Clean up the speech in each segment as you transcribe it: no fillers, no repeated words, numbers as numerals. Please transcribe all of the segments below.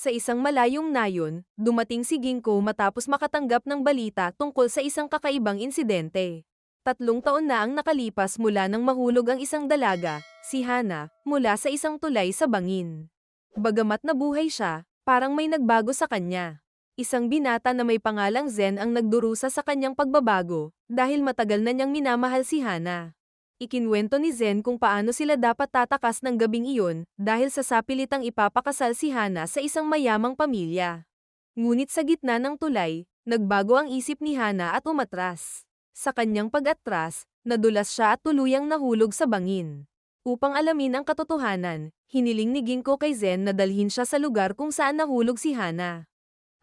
Sa isang malayong nayon, dumating si Ginko matapos makatanggap ng balita tungkol sa isang kakaibang insidente. 3 taon na ang nakalipas mula nang mahulog ang isang dalaga, si Hana, mula sa isang tulay sa bangin. Bagamat nabuhay siya, parang may nagbago sa kanya. Isang binata na may pangalang Zen ang nagdurusa sa kanyang pagbabago, dahil matagal na niyang minamahal si Hana. Ikinwento ni Zen kung paano sila dapat tatakas ng gabing iyon, dahil sa sapilitang ipapakasal si Hana sa isang mayamang pamilya. Ngunit sa gitna ng tulay, nagbago ang isip ni Hana at umatras. Sa kanyang pag-atras, nadulas siya at tuluyang nahulog sa bangin. Upang alamin ang katotohanan, hiniling ni Ginko kay Zen na dalhin siya sa lugar kung saan nahulog si Hana.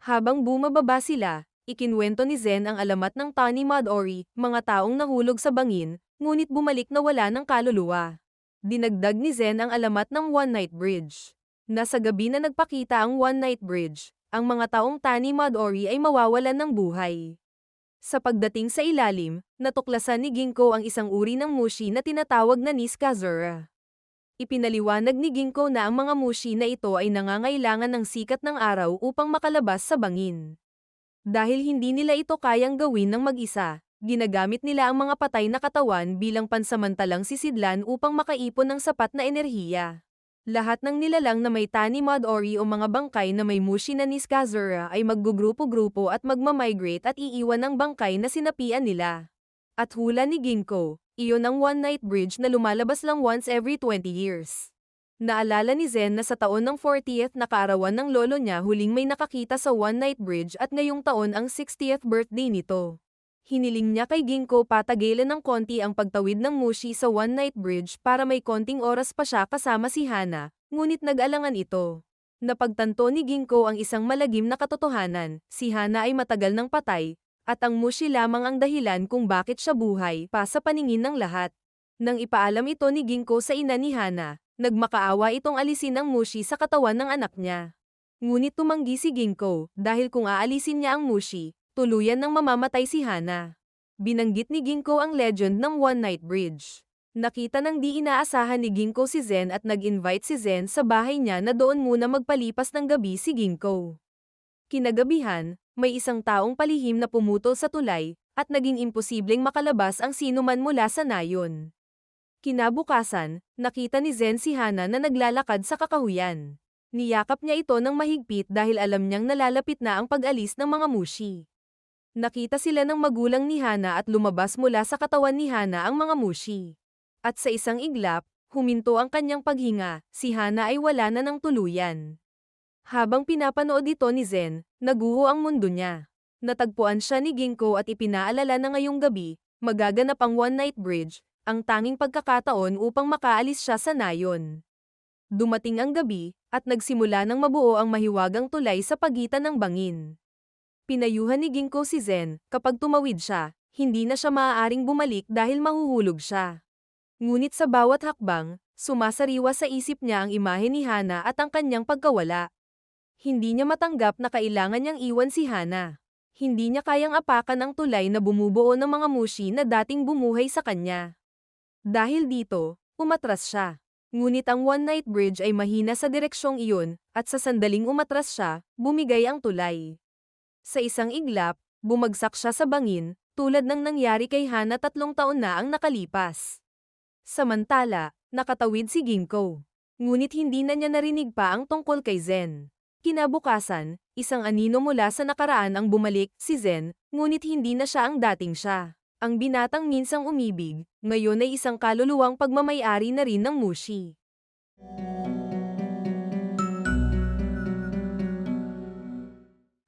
Habang bumababa sila, ikinwento ni Zen ang alamat ng Tani Madori, mga taong nahulog sa bangin, ngunit bumalik na wala ng kaluluwa. Dinagdag ni Zen ang alamat ng One Night Bridge. Nasa gabi na nagpakita ang One Night Bridge, ang mga taong Tani Madori ay mawawalan ng buhay. Sa pagdating sa ilalim, natuklasan ni Ginko ang isang uri ng mushi na tinatawag na Niskazura. Ipinaliwanag ni Ginko na ang mga mushi na ito ay nangangailangan ng sikat ng araw upang makalabas sa bangin. Dahil hindi nila ito kayang gawin ng mag-isa, ginagamit nila ang mga patay na katawan bilang pansamantalang sisidlan upang makaipon ng sapat na enerhiya. Lahat ng nilalang na may Tani Madori o mga bangkay na may mushi na Niskazura ay maggugrupo-grupo at magmamigrate at iiwan ang bangkay na sinapian nila. At hula ni Ginko, iyon ang One Night Bridge na lumalabas lang once every 20 years. Naalala ni Zen na sa taon ng 40th na kaarawan ng lolo niya huling may nakakita sa One Night Bridge at ngayong taon ang 60th birthday nito. Hiniling niya kay Ginko patagilan ng konti ang pagtawid ng mushi sa One Night Bridge para may konting oras pa siya kasama si Hana, ngunit nag-alangan ito. Napagtanto ni Ginko ang isang malagim na katotohanan, si Hana ay matagal nang patay, at ang mushi lamang ang dahilan kung bakit siya buhay pa sa paningin ng lahat. Nang ipaalam ito ni Ginko sa ina ni Hana, nagmakaawa itong alisin ang mushi sa katawan ng anak niya. Ngunit tumanggi si Ginko, dahil kung aalisin niya ang mushi, tuluyan nang mamamatay si Hana. Binanggit ni Ginko ang legend ng One Night Bridge. Nakita ng di inaasahan ni Ginko si Zen at nag-invite si Zen sa bahay niya na doon muna magpalipas ng gabi si Ginko. Kinagabihan, may isang taong palihim na pumutol sa tulay, at naging imposibleng makalabas ang sinuman mula sa nayon. Kinabukasan, nakita ni Zen si Hana na naglalakad sa kakahuyan. Niyakap niya ito ng mahigpit dahil alam niyang nalalapit na ang pag-alis ng mga mushi. Nakita sila ng magulang ni Hana at lumabas mula sa katawan ni Hana ang mga mushi. At sa isang iglap, huminto ang kanyang paghinga, si Hana ay wala na ng tuluyan. Habang pinapanood ito ni Zen, naguho ang mundo niya. Natagpuan siya ni Ginko at ipinaalala na ngayong gabi, magaganap ang One Night Bridge, ang tanging pagkakataon upang makaalis siya sa nayon. Dumating ang gabi, at nagsimula ng mabuo ang mahiwagang tulay sa pagitan ng bangin. Pinayuhan ni Ginko si Zen, kapag tumawid siya, hindi na siya maaaring bumalik dahil mahuhulog siya. Ngunit sa bawat hakbang, sumasariwa sa isip niya ang imahe ni Hana at ang kanyang pagkawala. Hindi niya matanggap na kailangan niyang iwan si Hana. Hindi niya kayang apakan ang tulay na bumubuo ng mga mushi na dating bumuhay sa kanya. Dahil dito, umatras siya. Ngunit ang One Night Bridge ay mahina sa direksyong iyon, at sa sandaling umatras siya, bumigay ang tulay. Sa isang iglap, bumagsak siya sa bangin, tulad ng nangyari kay Hana 3 taon na ang nakalipas. Samantala, nakatawid si Ginko. Ngunit hindi na niya narinig pa ang tungkol kay Zen. Kinabukasan, isang anino mula sa nakaraan ang bumalik, si Zen, ngunit hindi na siya ang dating siya. Ang binatang minsang umibig, ngayon ay isang kaluluwang pagmamay-ari na rin ng mushi.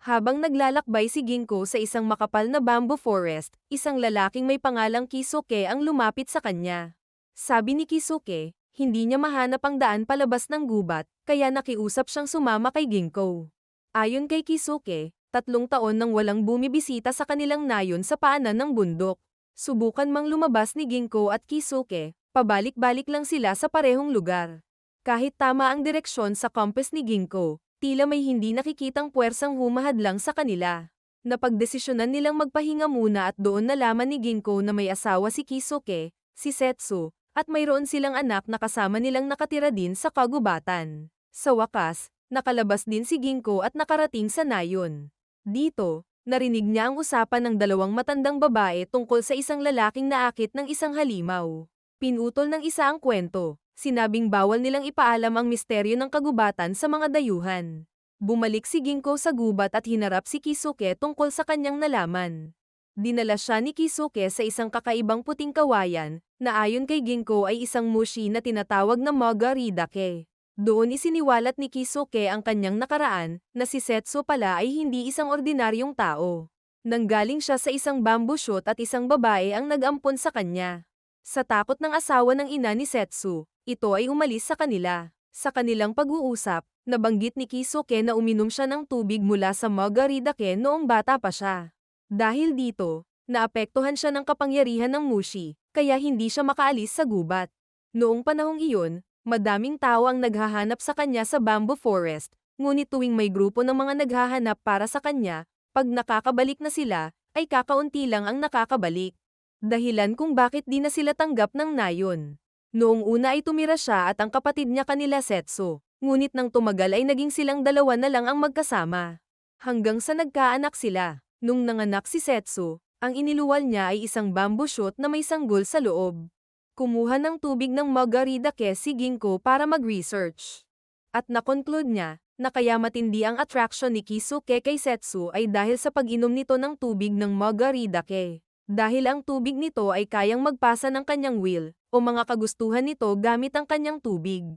Habang naglalakbay si Ginko sa isang makapal na bamboo forest, isang lalaking may pangalang Kisuke ang lumapit sa kanya. Sabi ni Kisuke, hindi niya mahanap ang daan palabas ng gubat, kaya nakiusap siyang sumama kay Ginko. Ayon kay Kisuke, 3 taon nang walang bumibisita sa kanilang nayon sa paanan ng bundok. Subukan mang lumabas ni Ginko at Kisuke, pabalik-balik lang sila sa parehong lugar. Kahit tama ang direksyon sa compass ni Ginko, tila may hindi nakikitang puwersang humahadlang sa kanila. Napagdesisyonan nilang magpahinga muna at doon nalaman ni Ginko na may asawa si Kisuke, si Setsu, at mayroon silang anak na kasama nilang nakatira din sa kagubatan. Sa wakas, nakalabas din si Ginko at nakarating sa nayon. Dito, narinig niya ang usapan ng dalawang matandang babae tungkol sa isang lalaking naakit ng isang halimaw. Pinutol ng isa ang kwento, sinabing bawal nilang ipaalam ang misteryo ng kagubatan sa mga dayuhan. Bumalik si Ginko sa gubat at hinarap si Kisuke tungkol sa kanyang nalaman. Dinala siya ni Kisuke sa isang kakaibang puting kawayan, na ayon kay Ginko ay isang mushi na tinatawag na Magaridake. Doon isiniwalat ni Kisuke ang kanyang nakaraan, na si Setsu pala ay hindi isang ordinaryong tao. Nanggaling siya sa isang bamboo shoot at isang babae ang nag-ampon sa kanya. Sa takot ng asawa ng ina ni Setsu, ito ay umalis sa kanila. Sa kanilang pag-uusap, nabanggit ni Kisuke na uminom siya ng tubig mula sa Magaridake noong bata pa siya. Dahil dito, naapektuhan siya ng kapangyarihan ng mushi, kaya hindi siya makaalis sa gubat. Noong panahong iyon, madaming tao ang naghahanap sa kanya sa bamboo forest, ngunit tuwing may grupo ng mga naghahanap para sa kanya, pag nakakabalik na sila, ay kakaunti lang ang nakakabalik. Dahilan kung bakit di na sila tanggap ng nayon. Noong una ay tumira siya at ang kapatid niya kanila Setsu, ngunit nang tumagal ay naging silang dalawa na lang ang magkasama. Hanggang sa nagkaanak sila. Nung nanganak si Setsu, ang iniluwal niya ay isang bamboo shoot na may sanggol sa loob. Kumuha ng tubig ng Magaridake si Ginko para mag-research. At nakonclude niya, na kaya matindi ang attraction ni Kisuke kay Setsu ay dahil sa pag-inom nito ng tubig ng Magaridake. Dahil ang tubig nito ay kayang magpasa ng kanyang will, o mga kagustuhan nito gamit ang kanyang tubig.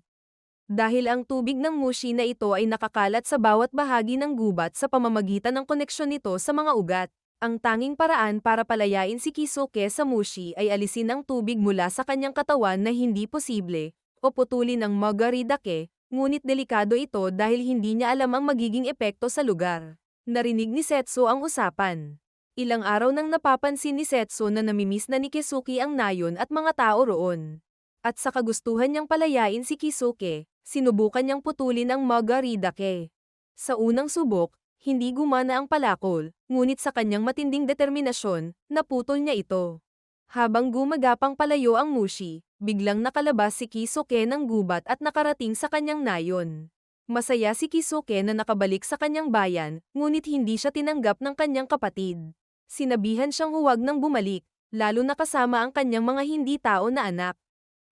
Dahil ang tubig ng mushi na ito ay nakakalat sa bawat bahagi ng gubat sa pamamagitan ng koneksyon nito sa mga ugat. Ang tanging paraan para palayain si Kisuke sa mushi ay alisin ang tubig mula sa kanyang katawan na hindi posible, o putulin ang Magaridake, ngunit delikado ito dahil hindi niya alam ang magiging epekto sa lugar. Narinig ni Setsu ang usapan. Ilang araw nang napapansin ni Setsu na namimiss na ni Kisuke ang nayon at mga tao roon. At sa kagustuhan niyang palayain si Kisuke, sinubukan niyang putulin ang Magaridake. Sa unang subok, hindi gumana ang palakol, ngunit sa kanyang matinding determinasyon, naputol niya ito. Habang gumagapang palayo ang mushi, biglang nakalabas si Kisuke ng gubat at nakarating sa kanyang nayon. Masaya si Kisuke na nakabalik sa kanyang bayan, ngunit hindi siya tinanggap ng kanyang kapatid. Sinabihan siyang huwag nang bumalik, lalo na kasama ang kanyang mga hindi tao na anak.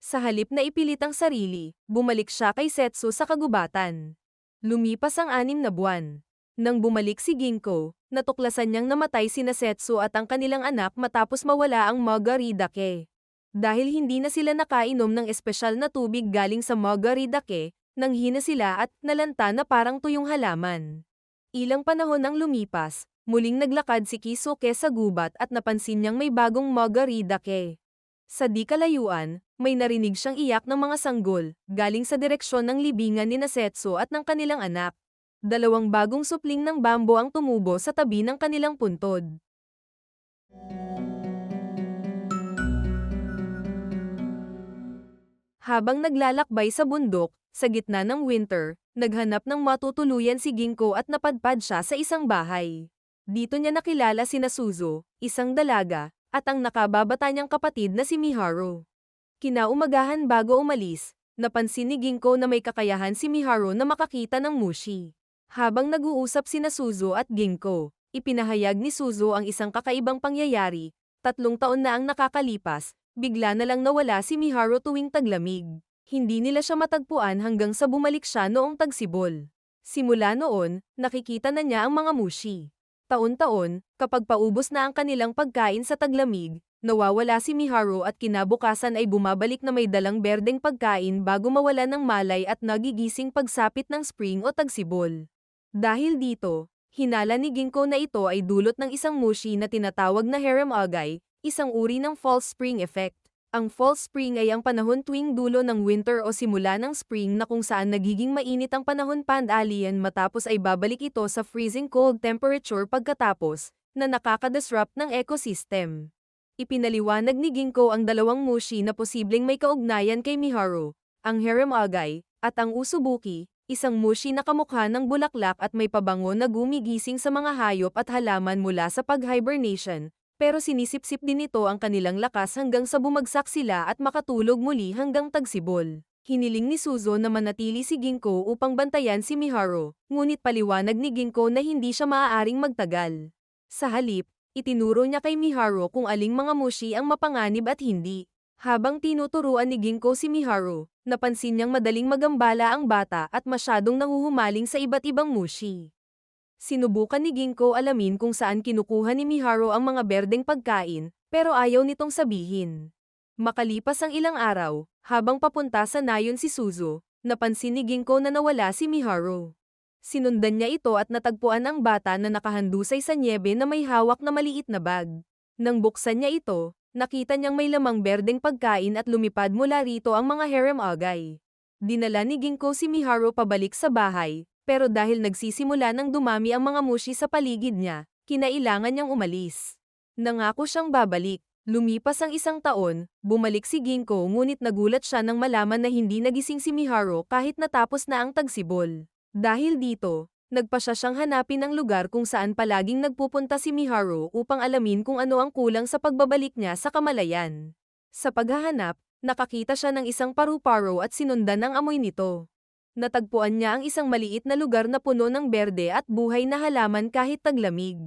Sa halip na ipilit ang sarili, bumalik siya kay Setsu sa kagubatan. Lumipas ang 6 na buwan. Nang bumalik si Ginko, natuklasan niyang namatay sina Setsu at ang kanilang anak matapos mawala ang Magaridake. Dahil hindi na sila nakainom ng espesyal na tubig galing sa Magaridake, nanghina sila at nalanta na parang tuyong halaman. Ilang panahon ang lumipas, muling naglakad si Kisuke sa gubat at napansin niyang may bagong Magaridake. Sa di kalayuan, may narinig siyang iyak ng mga sanggol, galing sa direksyon ng libingan ni Setsu at ng kanilang anak. Dalawang bagong supling ng bambo ang tumubo sa tabi ng kanilang puntod. Habang naglalakbay sa bundok, sa gitna ng winter, naghanap ng matutuluyan si Ginko at napadpad siya sa isang bahay. Dito niya nakilala sina Suzu, isang dalaga, at ang nakababata niyang kapatid na si Miharu. Kinaumagahan bago umalis, napansin ni Ginko na may kakayahan si Miharu na makakita ng mushi. Habang nag-uusap sina Suzu at Ginko, ipinahayag ni Suzu ang isang kakaibang pangyayari. 3 taon na ang nakakalipas, bigla na lang nawala si Miharu tuwing taglamig. Hindi nila siya matagpuan hanggang sa bumalik siya noong tagsibol. Simula noon, nakikita na niya ang mga mushi. Taon-taon, kapag paubos na ang kanilang pagkain sa taglamig, nawawala si Miharu at kinabukasan ay bumabalik na may dalang berdeng pagkain bago mawala ng malay at nagigising pagsapit ng spring o tagsibol. Dahil dito, hinala ni Ginko na ito ay dulot ng isang mushi na tinatawag na harem agay, isang uri ng false spring effect. Ang false spring ay ang panahon tuwing dulo ng winter o simula ng spring na kung saan nagiging mainit ang panahon pan-alien matapos ay babalik ito sa freezing cold temperature pagkatapos, na nakakadisrupt ng ecosystem. Ipinaliwanag ni Ginko ang dalawang mushi na posibleng may kaugnayan kay Miharu, ang harem agay, at ang usubuki, isang mushi na kamukha ng bulaklak at may pabango na gumigising sa mga hayop at halaman mula sa pag-hibernation, pero sinisip-sip din ito ang kanilang lakas hanggang sa bumagsak sila at makatulog muli hanggang tagsibol. Hiniling ni Suzo na manatili si Ginko upang bantayan si Miharu, ngunit paliwanag ni Ginko na hindi siya maaaring magtagal. Sa halip, itinuro niya kay Miharu kung aling mga mushi ang mapanganib at hindi. Habang tinuturuan ni Ginko si Miharu, napansin niyang madaling magambala ang bata at masyadong nanguhumaling sa iba't ibang mushi. Sinubukan ni Ginko alamin kung saan kinukuha ni Miharu ang mga berdeng pagkain, pero ayaw nitong sabihin. Makalipas ang ilang araw, habang papunta sa nayon si Suzo, napansin ni Ginko na nawala si Miharu. Sinundan niya ito at natagpuan ang bata na nakahandusay sa nyebe na may hawak na maliit na bag. Nang buksan niya ito, nakita niyang may lamang berdeng pagkain at lumipad mula rito ang mga harem agay. Dinala ni Ginko si Miharu pabalik sa bahay, pero dahil nagsisimula ng dumami ang mga mushi sa paligid niya, kinailangan niyang umalis. Nangako siyang babalik. Lumipas ang isang taon, bumalik si Ginko ngunit nagulat siya nang malaman na hindi nagising si Miharu kahit natapos na ang tagsibol. Dahil dito, nagpasya siyang hanapin ang lugar kung saan palaging nagpupunta si Miharu upang alamin kung ano ang kulang sa pagbabalik niya sa kamalayan. Sa paghahanap, nakakita siya ng isang paru-paro at sinundan ang amoy nito. Natagpuan niya ang isang maliit na lugar na puno ng berde at buhay na halaman kahit taglamig.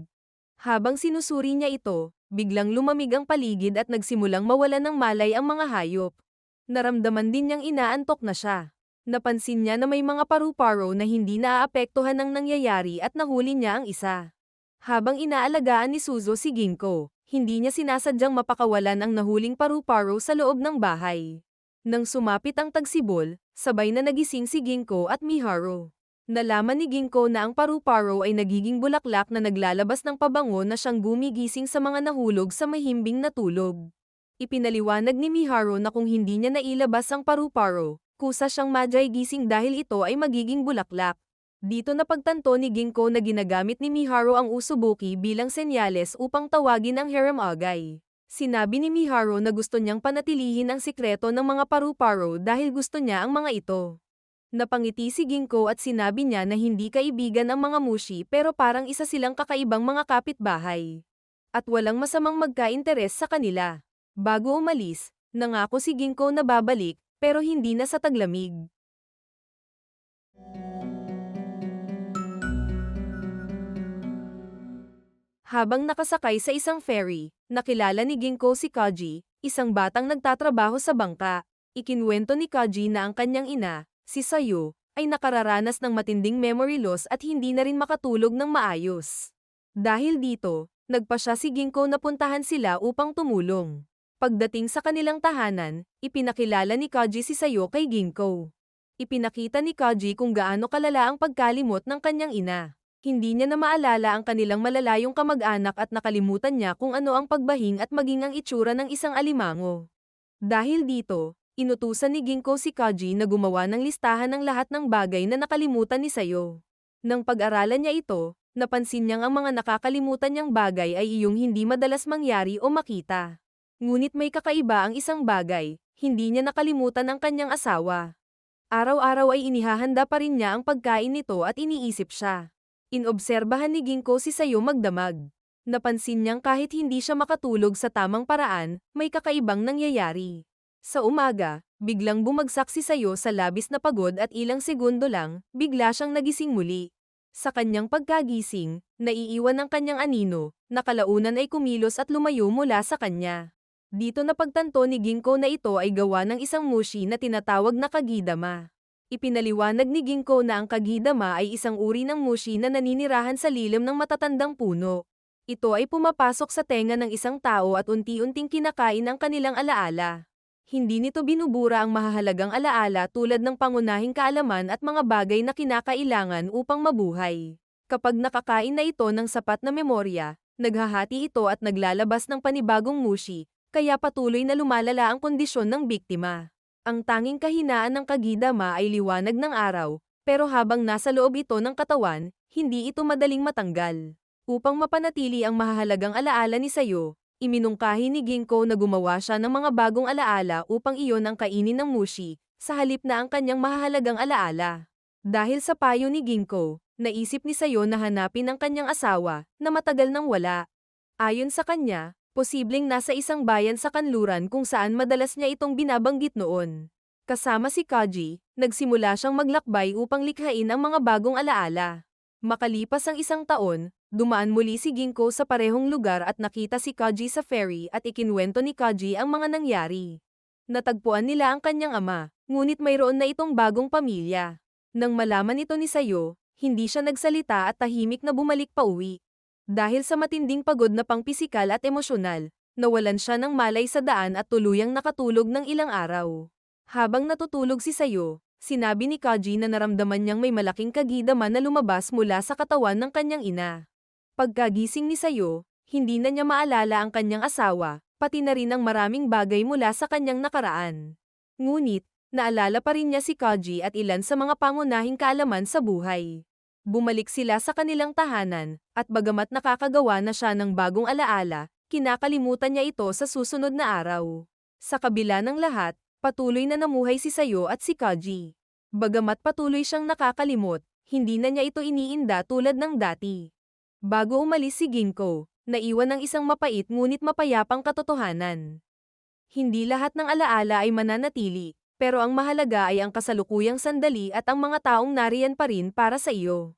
Habang sinusuri niya ito, biglang lumamig ang paligid at nagsimulang mawalan ng malay ang mga hayop. Naramdaman din niyang inaantok na siya. Napansin niya na may mga paru-paro na hindi naaapektuhan ng nangyayari at nahuli niya ang isa. Habang inaalagaan ni Suzo si Ginko, hindi niya sinasadyang mapakawalan ang nahuling paru-paro sa loob ng bahay. Nang sumapit ang tagsibol, sabay na nagising si Ginko at Miharu. Nalaman ni Ginko na ang paru-paro ay nagiging bulaklak na naglalabas ng pabango na siyang gumigising sa mga nahulog sa mahimbing na tulog. Ipinaliwanag ni Miharu na kung hindi niya nailabas ang paru-paro, kusa siyang madray-gising dahil ito ay magiging bulaklak. Dito napagtanto ni Ginko na ginagamit ni Miharu ang usubuki bilang senyales upang tawagin ang harem agay. Sinabi ni Miharu na gusto niyang panatilihin ang sikreto ng mga paru-paro dahil gusto niya ang mga ito. Napangiti si Ginko at sinabi niya na hindi kaibigan ang mga mushi pero parang isa silang kakaibang mga kapitbahay. At walang masamang magka-interes sa kanila. Bago umalis, nangako si Ginko na babalik, pero hindi na sa taglamig. Habang nakasakay sa isang ferry, nakilala ni Ginko si Kaji, isang batang nagtatrabaho sa bangka. Ikinwento ni Kaji na ang kanyang ina, si Sayo, ay nakararanas ng matinding memory loss at hindi na rin makatulog ng maayos. Dahil dito, nagpasya si Ginko na puntahan sila upang tumulong. Pagdating sa kanilang tahanan, ipinakilala ni Kaji si Sayo kay Ginko. Ipinakita ni Kaji kung gaano kalala ang pagkalimot ng kanyang ina. Hindi niya na maalala ang kanilang malalayong kamag-anak at nakalimutan niya kung ano ang pagbahing at maging ang itsura ng isang alimango. Dahil dito, inutusan ni Ginko si Kaji na gumawa ng listahan ng lahat ng bagay na nakalimutan ni Sayo. Nang pag-aralan niya ito, napansin niyang ang mga nakakalimutan niyang bagay ay iyong hindi madalas mangyari o makita. Ngunit may kakaiba ang isang bagay, hindi niya nakalimutan ang kanyang asawa. Araw-araw ay inihahanda pa rin niya ang pagkain nito at iniisip siya. Inobserbahan ni Ginko si Sayo magdamag. Napansin niyang kahit hindi siya makatulog sa tamang paraan, may kakaibang nangyayari. Sa umaga, biglang bumagsak si Sayo sa labis na pagod at ilang segundo lang, bigla siyang nagising muli. Sa kanyang pagkagising, naiiwan ang kanyang anino, na kalaunan ay kumilos at lumayo mula sa kanya. Dito napagtanto ni Ginko na ito ay gawa ng isang mushi na tinatawag na kagidama. Ipinaliwanag ni Ginko na ang kagidama ay isang uri ng mushi na naninirahan sa lilim ng matatandang puno. Ito ay pumapasok sa tenga ng isang tao at unti-unting kinakain ang kanilang alaala. Hindi nito binubura ang mahahalagang alaala tulad ng pangunahing kaalaman at mga bagay na kinakailangan upang mabuhay. Kapag nakakain na ito ng sapat na memorya, naghahati ito at naglalabas ng panibagong mushi, kaya patuloy na lumalala ang kondisyon ng biktima. Ang tanging kahinaan ng kagidama ay liwanag ng araw, pero habang nasa loob ito ng katawan, hindi ito madaling matanggal. Upang mapanatili ang mahahalagang alaala ni Sayo, iminungkahi ni Ginko na gumawa siya ng mga bagong alaala upang iyon ang kainin ng mushi, sa halip na ang kanyang mahahalagang alaala. Dahil sa payo ni Ginko, naisip ni Sayo na hanapin ang kanyang asawa, na matagal nang wala. Ayon sa kanya, posibleng nasa isang bayan sa kanluran kung saan madalas niya itong binabanggit noon. Kasama si Kaji, nagsimula siyang maglakbay upang likhain ang mga bagong alaala. Makalipas ang isang taon, dumaan muli si Ginko sa parehong lugar at nakita si Kaji sa ferry at ikinwento ni Kaji ang mga nangyari. Natagpuan nila ang kanyang ama, ngunit mayroon na itong bagong pamilya. Nang malaman ito ni Sayo, hindi siya nagsalita at tahimik na bumalik pa uwi. Dahil sa matinding pagod na pangpisikal at emosyonal, nawalan siya ng malay sa daan at tuluyang nakatulog ng ilang araw. Habang natutulog si Sayo, sinabi ni Kaji na naramdaman niyang may malaking kagidaman na lumabas mula sa katawan ng kanyang ina. Pagkagising ni Sayo, hindi na niya maalala ang kanyang asawa, pati na rin ang maraming bagay mula sa kanyang nakaraan. Ngunit, naalala pa rin niya si Kaji at ilan sa mga pangunahing kaalaman sa buhay. Bumalik sila sa kanilang tahanan, at bagamat nakakagawa na siya ng bagong alaala, kinakalimutan niya ito sa susunod na araw. Sa kabila ng lahat, patuloy na namuhay si Sayo at si Kaji. Bagamat patuloy siyang nakakalimot, hindi na niya ito iniinda tulad ng dati. Bago umalis si Ginko, naiwan ng isang mapait ngunit mapayapang katotohanan. Hindi lahat ng alaala ay mananatili, pero ang mahalaga ay ang kasalukuyang sandali at ang mga taong nariyan pa rin para sa iyo.